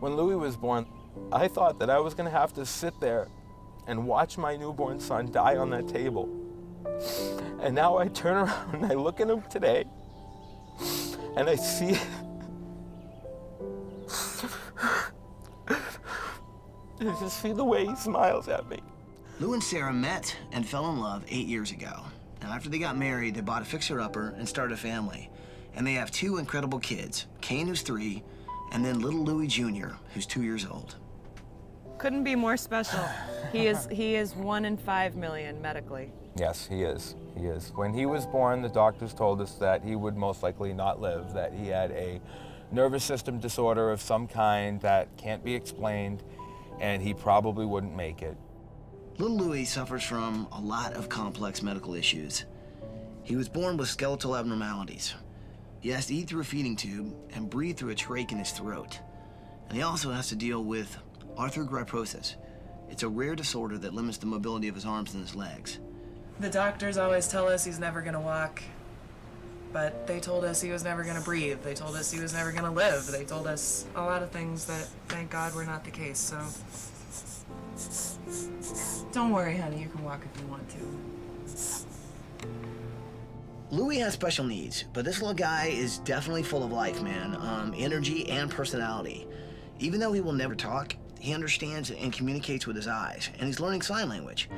When Louis was born, I thought that I was gonna have to sit there and watch my newborn son die on that table. And now I turn around and I look at him today and I see I just see the way he smiles at me. Lou and Sarah met and fell in love 8 years ago. Now, after they got married, they bought a fixer-upper and started a family. And they have 2 incredible kids, Kane, who's 3, and then little Louis Jr., who's 2 years old. Couldn't be more special. He is 1 in 5 million medically. Yes, he is. He is. When he was born, the doctors told us that he would most likely not live, that he had a nervous system disorder of some kind that can't be explained, and he probably wouldn't make it. Little Louis suffers from a lot of complex medical issues. He was born with skeletal abnormalities. He has to eat through a feeding tube and breathe through a trach in his throat. And he also has to deal with arthrogryposis. It's a rare disorder that limits the mobility of his arms and his legs. The doctors always tell us he's never gonna walk, but they told us he was never gonna breathe. They told us he was never gonna live. They told us a lot of things that, thank God, were not the case, so. Don't worry, honey, you can walk if you want to. Louis has special needs, but this little guy is definitely full of life, man. Energy and personality. Even though he will never talk, he understands and communicates with his eyes, and he's learning sign language.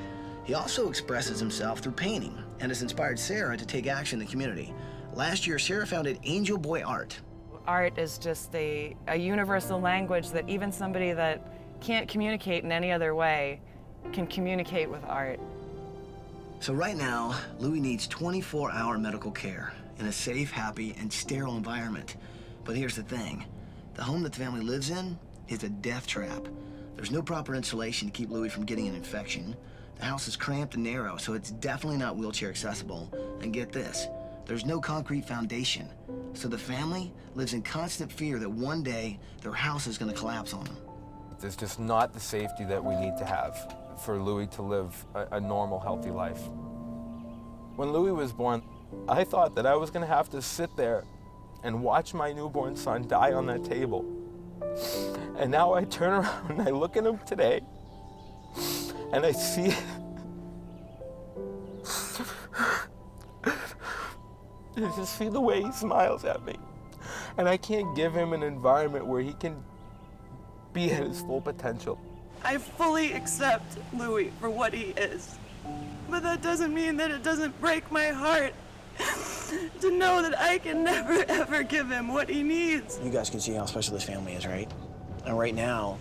He also expresses himself through painting and has inspired Sarah to take action in the community. Last year, Sarah founded Angel Boy Art. Art is just a universal language that even somebody that can't communicate in any other way can communicate with art. So right now, Louis needs 24-hour medical care in a safe, happy, and sterile environment. But here's the thing. The home that the family lives in is a death trap. There's no proper insulation to keep Louis from getting an infection. The house is cramped and narrow, so it's definitely not wheelchair accessible. And get this, there's no concrete foundation. So the family lives in constant fear that one day their house is gonna collapse on them. There's just not the safety that we need to have for Louis to live a normal, healthy life. When Louis was born, I thought that I was gonna have to sit there and watch my newborn son die on that table. And now I turn around and I look at him today and I see I just see the way he smiles at me. And I can't give him an environment where he can be at his full potential. I fully accept Louis for what he is, but that doesn't mean that it doesn't break my heart to know that I can never, ever give him what he needs. You guys can see how special this family is, right? And right now,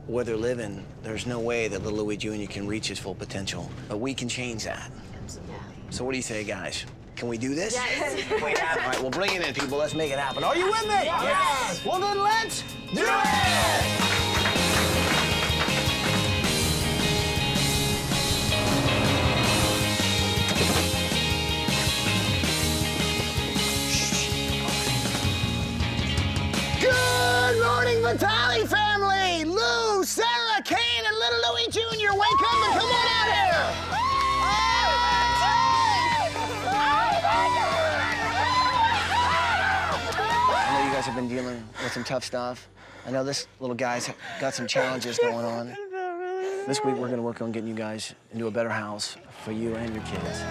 where they're living, there's no way that little Louis Jr. can reach his full potential. But we can change that. Absolutely. So what do you say, guys? Can we do this? Yes. All right, well, bring it in, people. Let's make it happen. Are you with me? Yes. Well, then let's do it! Good morning, Vali family! Lou, Sarah, Kane, and little Louis Jr., wake up and come on out here! I know you guys have been dealing with some tough stuff. I know this little guy's got some challenges going on. This week, we're gonna work on getting you guys into a better house for you and your kids.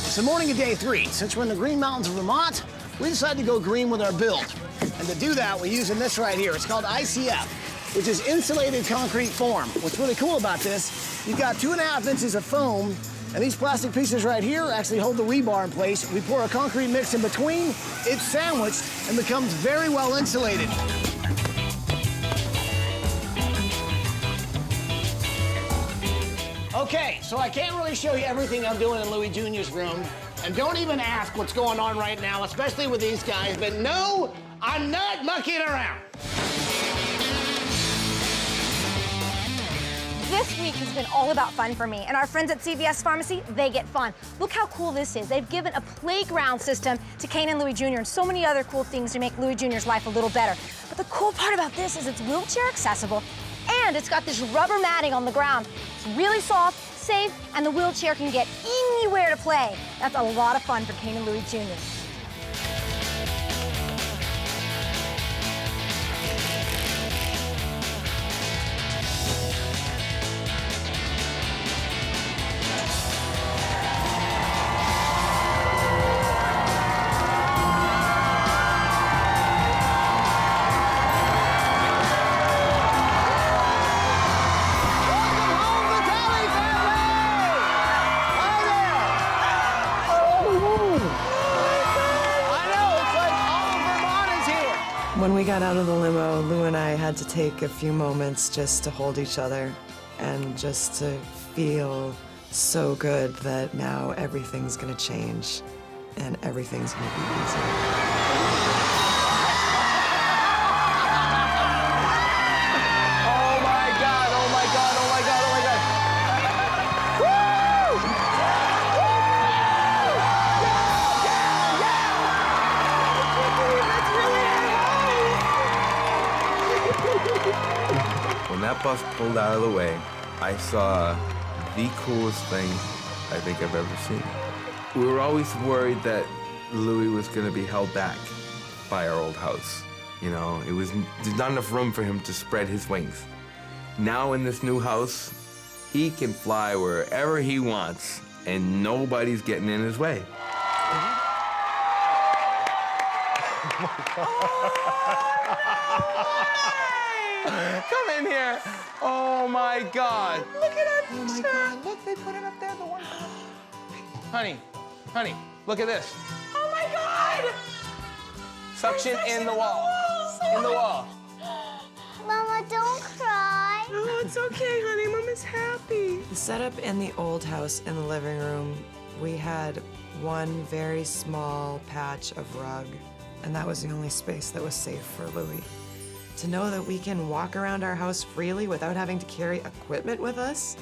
It's the morning of day 3. Since we're in the Green Mountains of Vermont, we decided to go green with our build. And to do that, we're using this right here. It's called ICF, which is insulated concrete form. What's really cool about this, you've got 2.5 inches of foam, and these plastic pieces right here actually hold the rebar in place. We pour a concrete mix in between, it's sandwiched, and becomes very well insulated. Okay, so I can't really show you everything I'm doing in Louis Jr.'s room. And don't even ask what's going on right now, especially with these guys. But no, I'm not mucking around. This This week has been all about fun for me, and our friends at CVS Pharmacy, they get fun. Look how cool this is. They've given a playground system to Kane and Louis Jr. and so many other cool things to make Louis Jr.'s life a little better. But the cool part about this is it's wheelchair accessible, and it's got this rubber matting on the ground. It's really soft, safe, and the wheelchair can get anywhere to play. That's a lot of fun for Kane and Louis Jr. When we got out of the limo, Lou and I had to take a few moments just to hold each other and just to feel so good that now everything's gonna change and everything's gonna be easier. When that bus pulled out of the way, I saw the coolest thing I think I've ever seen. We were always worried that Louis was going to be held back by our old house. You know, there's not enough room for him to spread his wings. Now in this new house, he can fly wherever he wants, and nobody's getting in his way. Come in here. Oh my God. Look at that picture. Oh my God. Look, they put it up there, the one. Honey, look at this. Oh my God! Suction in the wall. In the wall. Mama, don't cry. Oh, it's okay, honey. Mama's happy. The setup in the old house in the living room, we had one very small patch of rug, and that was the only space that was safe for Louis. To know that we can walk around our house freely without having to carry equipment with us,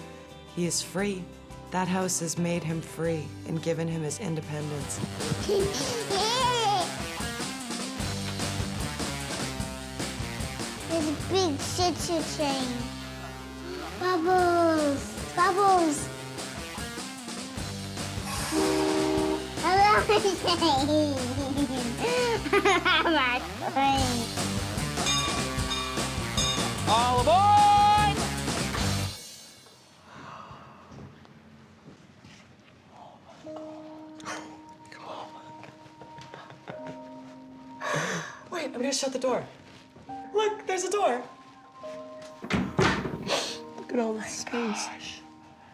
he is free. That house has made him free and given him his independence. There's a big choo-choo train. Bubbles, bubbles. I love the train. All aboard! Wait, I'm gonna shut the door. Look, there's a door. Look at all the space.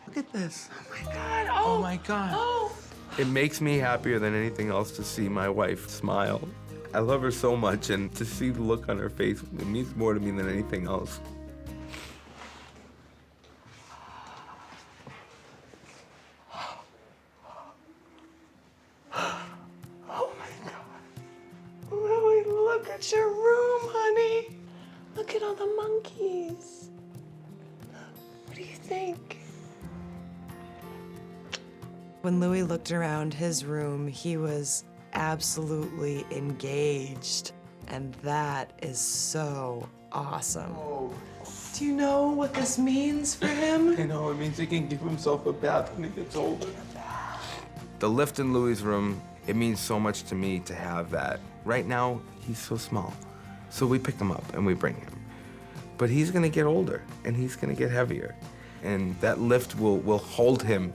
Look at this. Oh my God. Oh my God. Oh. It makes me happier than anything else to see my wife smile. I love her so much, and to see the look on her face, it means more to me than anything else. Oh my God. Louie, look at your room, honey. Look at all the monkeys. What do you think? When Louis looked around his room, he was absolutely engaged. And that is so awesome. Oh. Do you know what this means for him? You know, it means he can give himself a bath when he gets older. The lift in Louis' room, it means so much to me to have that. Right now, he's so small. So we pick him up and we bring him. But he's gonna get older and he's gonna get heavier. And that lift will hold him,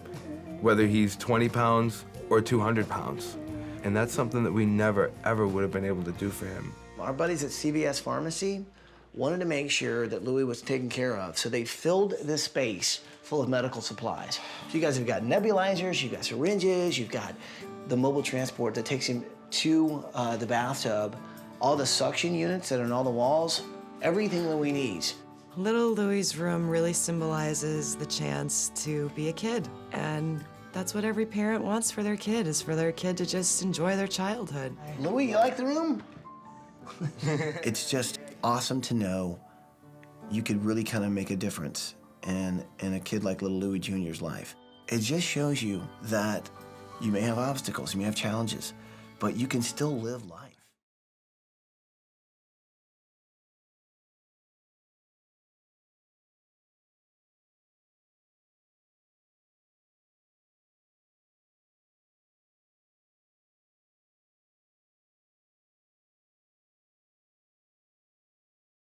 whether he's 20 pounds or 200 pounds. And that's something that we never, ever would have been able to do for him. Our buddies at CVS Pharmacy wanted to make sure that Louis was taken care of, so they filled this space full of medical supplies. So you guys have got nebulizers, you've got syringes, you've got the mobile transport that takes him to the bathtub, all the suction units that are on all the walls, everything Louis needs. Little Louis' room really symbolizes the chance to be a kid. And that's what every parent wants for their kid, is for their kid to just enjoy their childhood. Louis, you like the room? It's just awesome to know you could really kind of make a difference in a kid like little Louis Jr.'s life. It just shows you that you may have obstacles, you may have challenges, but you can still live life.